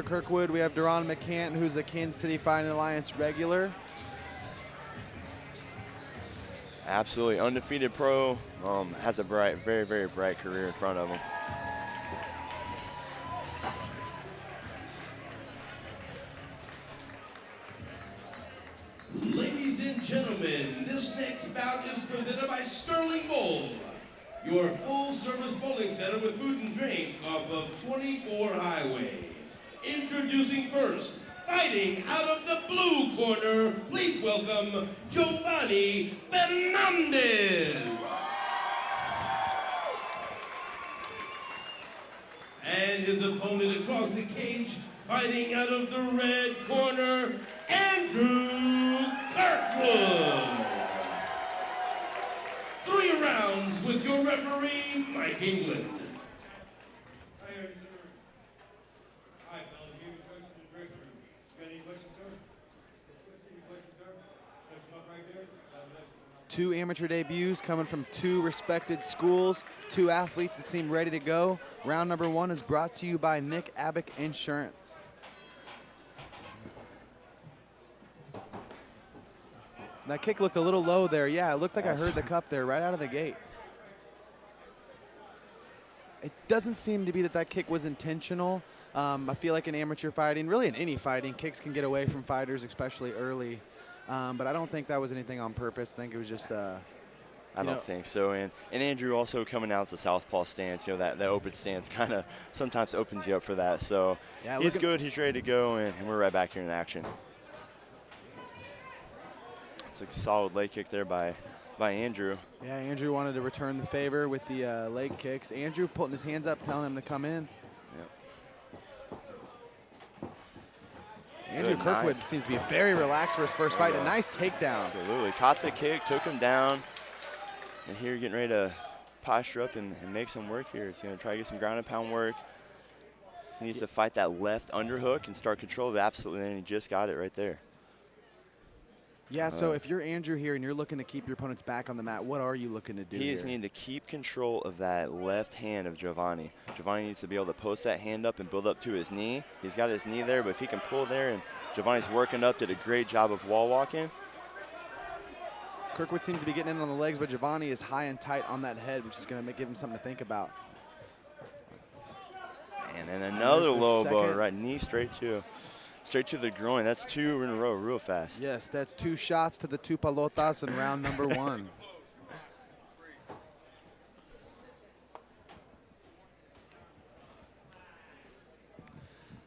Kirkwood, we have Duron McCann, who's a Kansas City Fighting Alliance regular. Absolutely undefeated pro, has a bright, very, very bright career in front of him. Ladies and gentlemen, this next bout is presented by Sterling Bowl, your full-service bowling center with food and drink off of 24 Highway. Introducing first, fighting out of the blue corner, please welcome Joevane Fernandez. And his opponent across the cage, fighting out of the red corner, Andrew Kirkwood. 3 rounds with your referee, Mike England. Two amateur debuts coming from 2 respected schools, 2 athletes that seem ready to go. Round number 1 is brought to you by Nick Abick Insurance. That kick looked a little low there. Yeah, it looked like I heard the cup there right out of the gate. It doesn't seem to be that kick was intentional. I feel like in amateur fighting, really in any fighting, kicks can get away from fighters, especially early. But I don't think that was anything on purpose. I think it was just I don't think so. And Andrew also coming out the southpaw stance, that open stance kind of sometimes opens you up for that. So yeah, he's good, he's ready to go, and we're right back here in action. It's a solid leg kick there by Andrew. Yeah, Andrew wanted to return the favor with the leg kicks. Andrew putting his hands up, telling him to come in. Andrew Kirkwood seems to be very relaxed for his first fight. A nice takedown. Absolutely. Caught the kick, took him down. And here getting ready to posture up and make some work here. He's going to try to get some ground and pound work. He needs to fight that left underhook and start control of it. Absolutely, and he just got it right there. Yeah, so if you're Andrew here and you're looking to keep your opponents back on the mat, what are you looking to do He is needing to keep control of that left hand of Joevane. Joevane needs to be able to post that hand up and build up to his knee. He's got his knee there, but if he can pull there, and Jovane's working up, did a great job of wall walking. Kirkwood seems to be getting in on the legs, but Joevane is high and tight on that head, which is going to give him something to think about. And then another low blow, right knee straight to the groin. That's 2 in a row real fast. Yes, that's 2 shots to the 2 palotas in round number 1.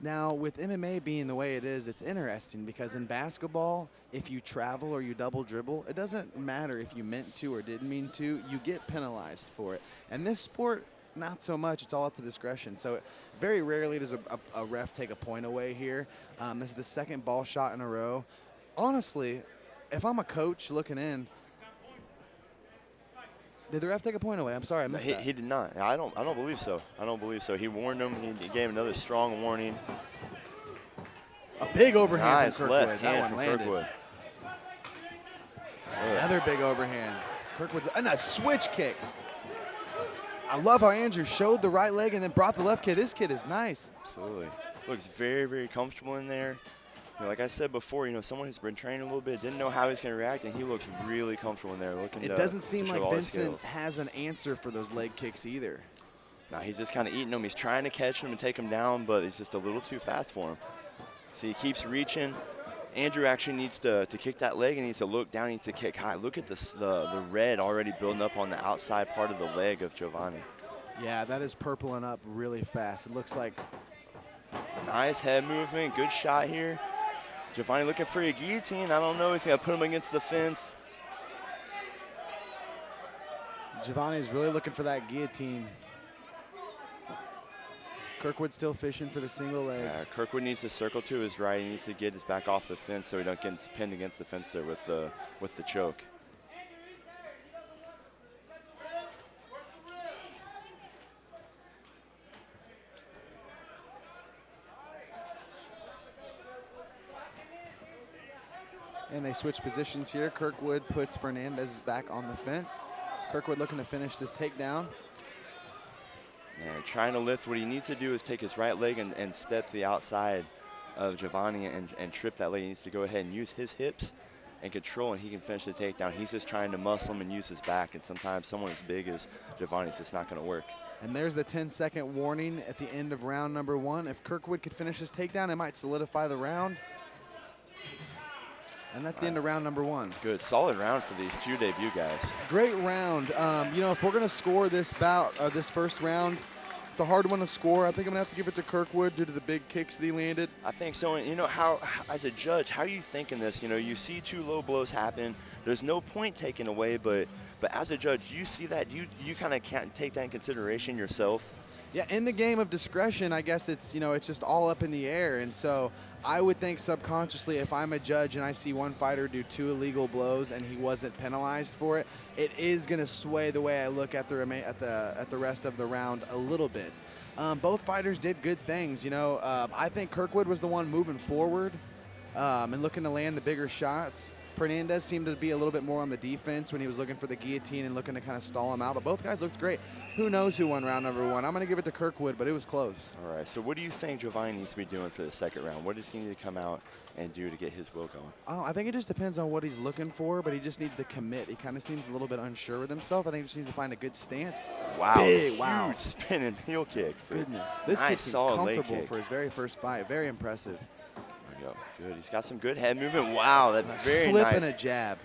Now, with MMA being the way it is, it's interesting because in basketball, if you travel or you double dribble, it doesn't matter if you meant to or didn't mean to, you get penalized for it. And this sport, not so much. It's all up to discretion. So very rarely does a ref take a point away here. This is the 2nd ball shot in a row. Honestly, if I'm a coach looking in, did the ref take a point away? I'm sorry, I missed that. He did not. I don't believe so. I don't believe so. He warned him. He gave another strong warning. A big overhand nice from Kirkwood. Left that hand one from landed. Kirkwood. Another big overhand. Kirkwood's and a switch kick. I love how Andrew showed the right leg and then brought the left kick. This kid is nice. Absolutely. Looks very, very comfortable in there. Like I said before, someone who's been training a little bit, didn't know how he's going to react, and he looks really comfortable in there. It doesn't seem like Vincent has an answer for those leg kicks either. No, he's just kind of eating them. He's trying to catch him and take him down, but he's just a little too fast for him. So he keeps reaching. Andrew actually needs to kick that leg and needs to look down, needs to kick high. Look at the red already building up on the outside part of the leg of Joevane. Yeah, that is purpling up really fast. It looks like. Nice head movement, good shot here. Joevane looking for a guillotine. I don't know, he's gonna put him against the fence. Joevane is really looking for that guillotine. Kirkwood still fishing for the single leg. Yeah, Kirkwood needs to circle to his right. He needs to get his back off the fence so he don't get pinned against the fence there with the choke. And they switch positions here. Kirkwood puts Fernandez back on the fence. Kirkwood looking to finish this takedown. And trying to lift, what he needs to do is take his right leg and step to the outside of Joevane and trip that leg. He needs to go ahead and use his hips and control, and he can finish the takedown. He's just trying to muscle him and use his back, and sometimes someone as big as Joevane is just not going to work. And there's the 10-second warning at the end of round number 1. If Kirkwood could finish his takedown, it might solidify the round. And that's the end of round number 1. Good, solid round for these 2 debut guys. Great round. You know, if we're going to score this bout, this first round, it's a hard one to score. I think I'm going to have to give it to Kirkwood due to the big kicks that he landed. I think so. And you know, how as a judge, how are you thinking this? You know, you see 2 low blows happen. There's no point taken away, but as a judge, you see that. You kind of can't take that in consideration yourself. Yeah, in the game of discretion, I guess it's, you know, it's just all up in the air. And so I would think subconsciously, if I'm a judge and I see one fighter do 2 illegal blows and he wasn't penalized for it, it is going to sway the way I look at the rest of the round a little bit. Both fighters did good things. You know, I think Kirkwood was the one moving forward and looking to land the bigger shots. Fernandez seemed to be a little bit more on the defense when he was looking for the guillotine and looking to kind of stall him out. But both guys looked great. Who knows who won round number 1? I'm going to give it to Kirkwood, but it was close. All right, so what do you think Joevane needs to be doing for the second round? What does he need to come out and do to get his will going? Oh, I think it just depends on what he's looking for, but he just needs to commit. He kind of seems a little bit unsure with himself. I think he just needs to find a good stance. Wow, big, wow. Huge spinning heel kick. Goodness, this nice, kid seems comfortable for his very first fight. Very impressive. There we go. Good. He's got some good head movement. Wow, that's very slip nice. and a jab.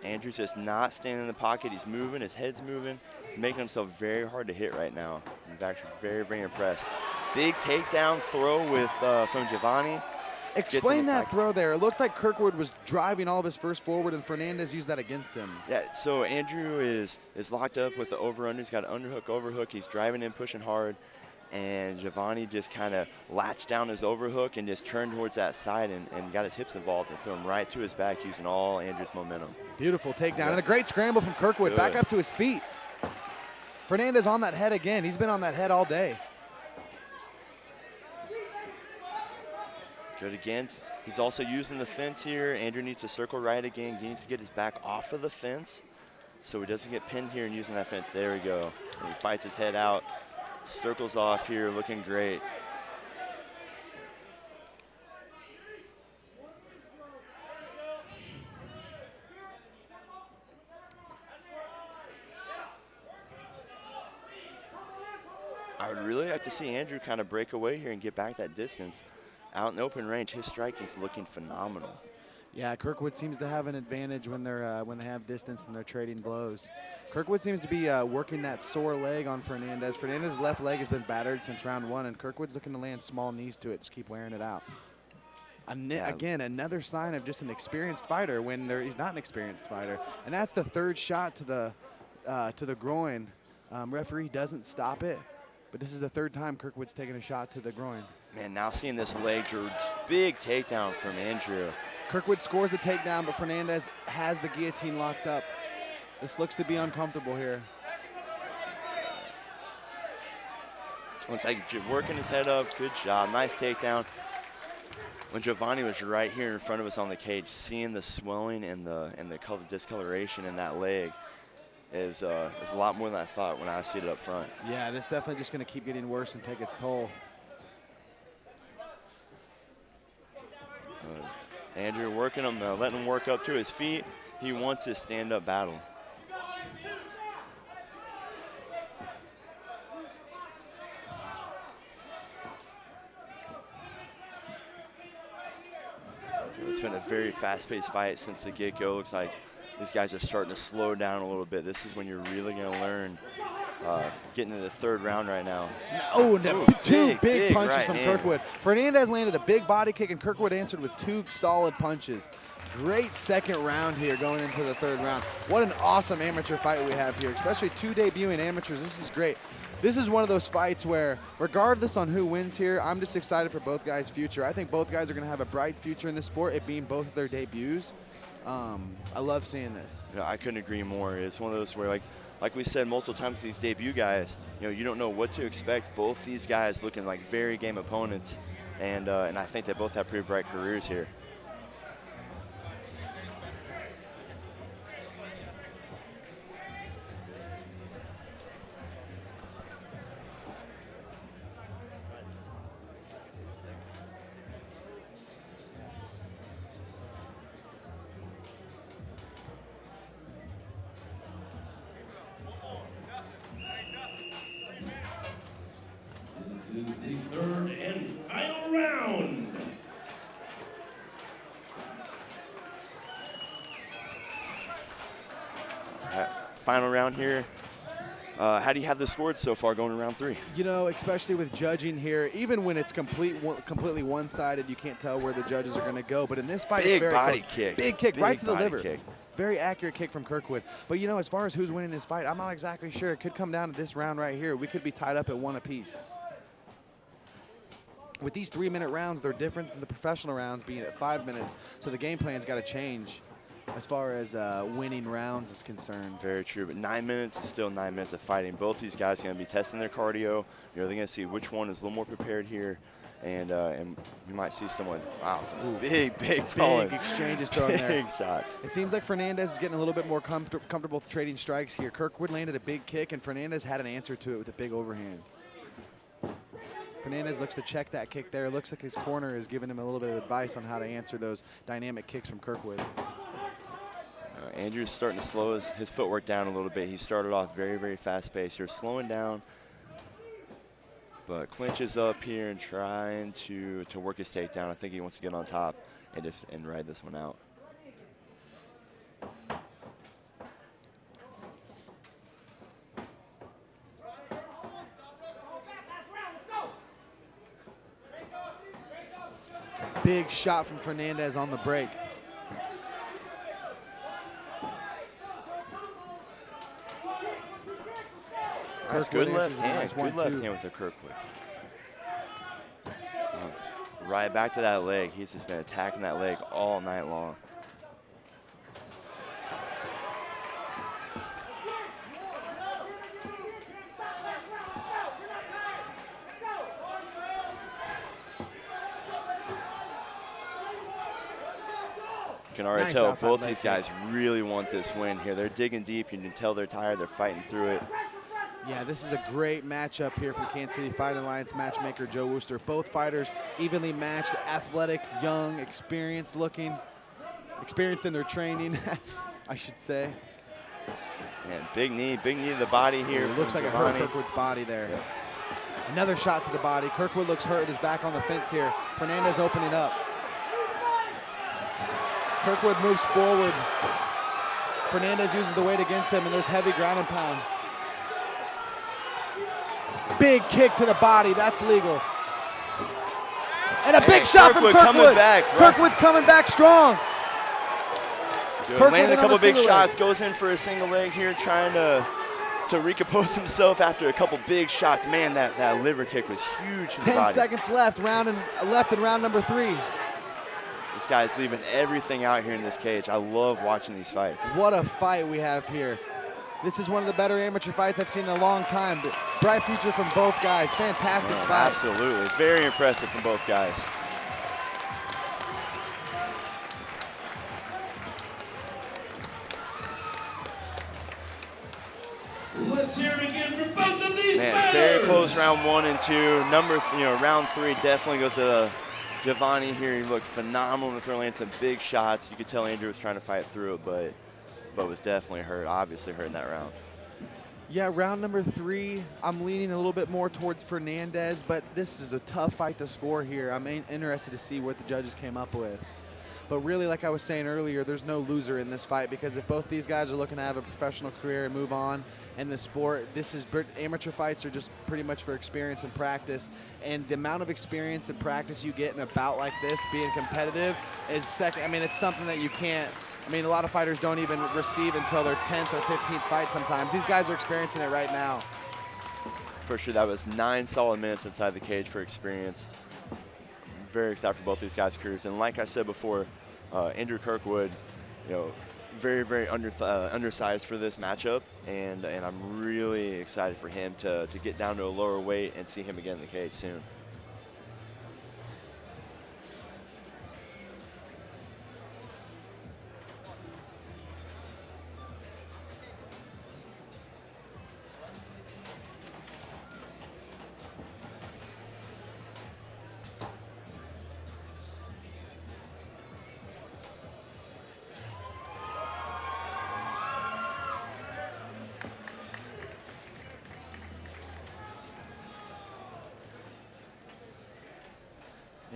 Andrew's just not standing in the pocket. He's moving. His head's moving, making himself very hard to hit right now. I'm actually very, very impressed. Big takedown throw with from Joevane. Explain that throw there. It looked like Kirkwood was driving all of his first forward, and Fernandez used that against him. Yeah, so Andrew is locked up with the over-under. He's got an underhook, overhook. He's driving in, pushing hard. And Joevane just kind of latched down his overhook and just turned towards that side and got his hips involved and threw him right to his back using all Andrew's momentum. Beautiful takedown. And a great scramble from Kirkwood. Good. Back up to his feet. Fernandez on that head again. He's been on that head all day. Good again. He's also using the fence here. Andrew needs to circle right again. He needs to get his back off of the fence so he doesn't get pinned here and using that fence. There we go. And he fights his head out. Circles off here, looking great. I would really like to see Andrew kind of break away here and get back that distance. Out in open range, his striking's looking phenomenal. Yeah, Kirkwood seems to have an advantage when they have distance and they're trading blows. Kirkwood seems to be working that sore leg on Fernandez. Fernandez's left leg has been battered since round 1, and Kirkwood's looking to land small knees to it, just keep wearing it out. Again, another sign of just an experienced fighter when he's not an experienced fighter. And that's the 3rd shot to the groin. Referee doesn't stop it, but this is the 3rd time Kirkwood's taken a shot to the groin. Man, now seeing this leg, big takedown from Andrew. Kirkwood scores the takedown, but Fernandez has the guillotine locked up. This looks to be uncomfortable here. Looks like working his head up. Good job. Nice takedown. When Joevane was right here in front of us on the cage, seeing the swelling and the discoloration in that leg, it was a lot more than I thought when I seated up front. Yeah, it's definitely just going to keep getting worse and take its toll. Andrew working him, letting him work up to his feet. He wants his stand-up battle. It's been a very fast-paced fight since the get-go. Looks like these guys are starting to slow down a little bit. This is when you're really going to learn getting into the 3rd round right now. Oh, no, two big punches right from hand. Kirkwood. Fernandez landed a big body kick, and Kirkwood answered with 2 solid punches. Great second round here going into the 3rd round. What an awesome amateur fight we have here, especially 2 debuting amateurs. This is great. This is one of those fights where, regardless on who wins here, I'm just excited for both guys' future. I think both guys are going to have a bright future in this sport, it being both of their debuts. I love seeing this. Yeah, I couldn't agree more. It's one of those where, like we said multiple times, these debut guys, you don't know what to expect. Both these guys looking like very game opponents, and I think they both have pretty bright careers here. to the third and final round. Final round here. How do you have the scores so far going to round 3? You know, especially with judging here, even when it's completely one-sided, you can't tell where the judges are going to go. But in this fight, it's very body close. kick. Big kick right to the liver. Kick. Very accurate kick from Kirkwood. But, you know, as far as who's winning this fight, I'm not exactly sure. It could come down to this round right here. We could be tied up at 1 apiece. With these 3-minute rounds, they're different than the professional rounds being at 5 minutes. So the game plan's got to change as far as winning rounds is concerned. Very true, but 9 minutes is still 9 minutes of fighting. Both these guys are going to be testing their cardio. They're going to see which one is a little more prepared here. And you might see someone, wow, some big exchanges thrown there. Big shots. It seems like Fernandez is getting a little bit more comfortable trading strikes here. Kirkwood landed a big kick, and Fernandez had an answer to it with a big overhand. Fernandez looks to check that kick there. Looks like his corner is giving him a little bit of advice on how to answer those dynamic kicks from Kirkwood. Andrew's starting to slow his footwork down a little bit. He started off very, very fast-paced here, slowing down, but clinches up here and trying to work his takedown. I think he wants to get on top and ride this one out. Big shot from Fernandez on the break. That's good left hand. Good left hand with the Kirkwood. Right back to that leg. He's just been attacking that leg all night long. You can already tell both these guys really want this win here. They're digging deep. You can tell they're tired. They're fighting through it. Yeah, this is a great matchup here from Kansas City Fighting Alliance matchmaker Joe Wooster. Both fighters evenly matched, athletic, young, experienced looking, experienced in their training, I should say. Man, big knee to the body here. It looks like it hurt Kirkwood's body there. Yeah. Another shot to the body. Kirkwood looks hurt. He's back on the fence here. Fernandez opening up. Kirkwood moves forward. Fernandez uses the weight against him, and there's heavy ground and pound. Big kick to the body, that's legal. And a big shot from Kirkwood. Coming back, Kirkwood's coming back strong. Landing a couple big shots, goes in for a single leg here, trying to recompose himself after a couple big shots. Man, that liver kick was huge. 10 seconds left, left in round number 3. This guy's leaving everything out here in this cage. I love watching these fights. What a fight we have here. This is one of the better amateur fights I've seen in a long time. Bright future from both guys. Fantastic fight. Absolutely. Very impressive from both guys. Let's hear it again for both of these fighters. Very close round 1 and 2. Round 3 definitely goes to Joevane here. He looked phenomenal in the throw, landing some big shots. You could tell Andrew was trying to fight through it, but was definitely hurt, obviously hurt in that round. Yeah, round number 3, I'm leaning a little bit more towards Fernandez, but this is a tough fight to score here. I'm interested to see what the judges came up with. But really, like I was saying earlier, there's no loser in this fight, because if both these guys are looking to have a professional career and move on in the sport, amateur fights are just pretty much for experience and practice. And the amount of experience and practice you get in a bout like this, being competitive, is second. I mean, it's something that you can't. I mean, a lot of fighters don't even receive until their 10th or 15th fight sometimes. These guys are experiencing it right now. For sure, that was 9 solid minutes inside the cage for experience. Very excited for both these guys' careers. And like I said before, Andrew Kirkwood, very, very undersized for this matchup. And I'm really excited for him to get down to a lower weight and see him again in the cage soon.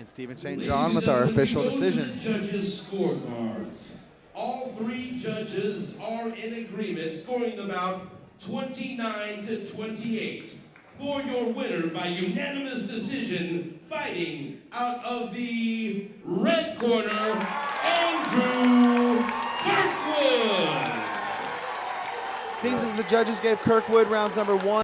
And Stephen St. Ladies John and with our gentlemen, official we go to decision. the judges' scorecards. All three judges are in agreement, scoring the bout 29-28. For your winner by unanimous decision, fighting out of the red corner, Andrew Kirkwood. Seems as the judges gave Kirkwood rounds number 1